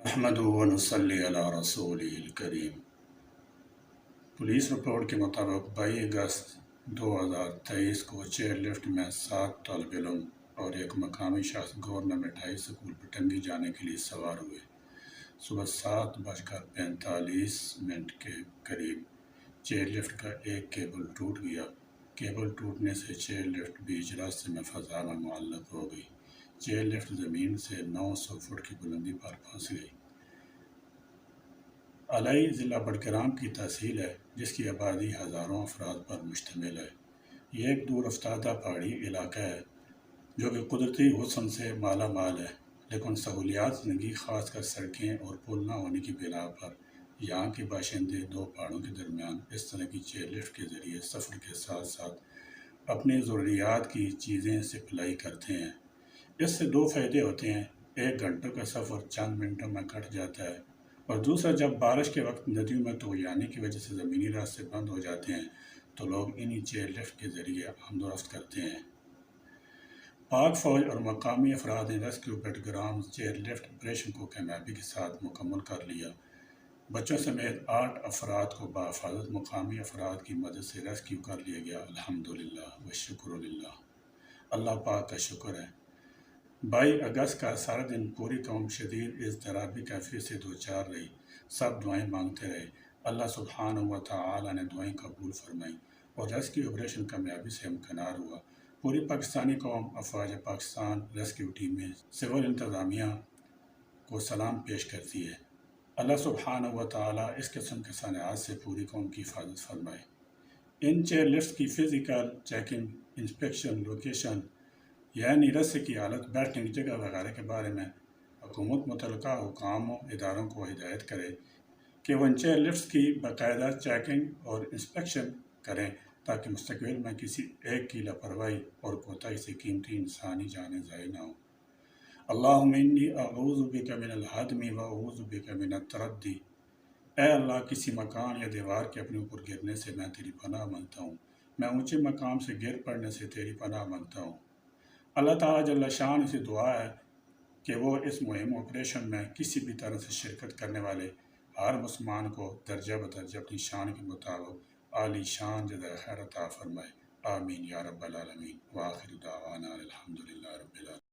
نحمدہ و نصلی علی رسولہ الکریم۔ پولیس رپورٹ کے مطابق 22 اگست 2023 کو چیئر لفٹ میں 7 طالب علم اور ایک مقامی شخص گورنمنٹ ہائی اسکول پٹنگی جانے کے لیے سوار ہوئے۔ صبح 7:45 کے قریب چیئر لفٹ کا ایک کیبل ٹوٹ گیا۔ کیبل ٹوٹنے سے چیئر لفٹ بیچ راستے میں فضا میں معلق ہو گئی۔ چیئر لفٹ زمین سے 900 فٹ کی بلندی پر پھنس گئی۔ علائی ضلع بڈگرام کی تحصیل ہے، جس کی آبادی ہزاروں افراد پر مشتمل ہے۔ یہ ایک دور افتادہ پہاڑی علاقہ ہے جو کہ قدرتی حسن سے مالا مال ہے، لیکن سہولیات زندگی خاص کر سڑکیں اور پل نہ ہونے کی بنا پر یہاں کے باشندے دو پہاڑوں کے درمیان اس طرح کی چیئر لفٹ کے ذریعے سفر کے ساتھ ساتھ اپنی ضروریات کی چیزیں سپلائی کرتے ہیں۔ اس سے دو فائدے ہوتے ہیں: 1 گھنٹے کا سفر چند منٹوں میں کٹ جاتا ہے، اور دوسرا، جب بارش کے وقت ندیوں میں طغیانی کی وجہ سے زمینی راستے بند ہو جاتے ہیں تو لوگ انہی چیئر لفٹ کے ذریعے آمد و رفت کرتے ہیں۔ پاک فوج اور مقامی افراد نے ریسکیو بڈگرام چیئر لفٹ آپریشن کو کامیابی کے ساتھ مکمل کر لیا۔ بچوں سمیت 8 افراد کو بحفاظت مقامی افراد کی مدد سے ریسکیو کر لیا گیا۔ الحمدللہ والشکر للہ۔ اللہ پاک کا شکر ہے۔ 22 اگست کا سارا دن پوری قوم شدید اضطرابی کیفیت سے دوچار رہی۔ سب دعائیں مانگتے رہے۔ اللہ سبحانہ و تعالی نے دعائیں قبول فرمائیں اور ریسکیو آپریشن کامیابی سے ہمکنار ہوا۔ پوری پاکستانی قوم، افواج پاکستان، ریسکیو ٹیمیں، سول انتظامیہ کو سلام پیش کرتی ہے۔ اللہ سبحانہ و تعالی اس قسم کے صنعات سے پوری قوم کی حفاظت فرمائے۔ ان چیئر لفٹ کی فزیکل چیکنگ، انسپیکشن، لوکیشن یعنی رستے کی حالت، بیٹھنے کی جگہ وغیرہ کے بارے میں حکومت متعلقہ حکام و اداروں کو ہدایت کرے کہ وہ ان چیئر لفٹس کی باقاعدہ چیکنگ اور انسپیکشن کریں تاکہ مستقبل میں کسی ایک کی لاپرواہی اور کوتاہی سے قیمتی انسانی جانیں ضائع نہ ہوں۔ اللہم انی اعوذ بک من الہدم و اعوذ بک من التردی۔ اے اللہ، کسی مکان یا دیوار کے اپنے اوپر گرنے سے میں تیری پناہ مانگتا ہوں۔ میں اونچے مقام سے گر پڑنے سے تیری پناہ مانگتا ہوں۔ اللہ تعالیٰ جل شان سے دعا ہے کہ وہ اس مہم آپریشن میں کسی بھی طرح سے شرکت کرنے والے ہر مسلمان کو درجہ بدرجہ اپنی شان کے مطابق عالی شان جزائے خیر عطا فرمائے۔ آمین یا رب العالمین۔ وآخر دعوانا الحمدللہ رب العالمین۔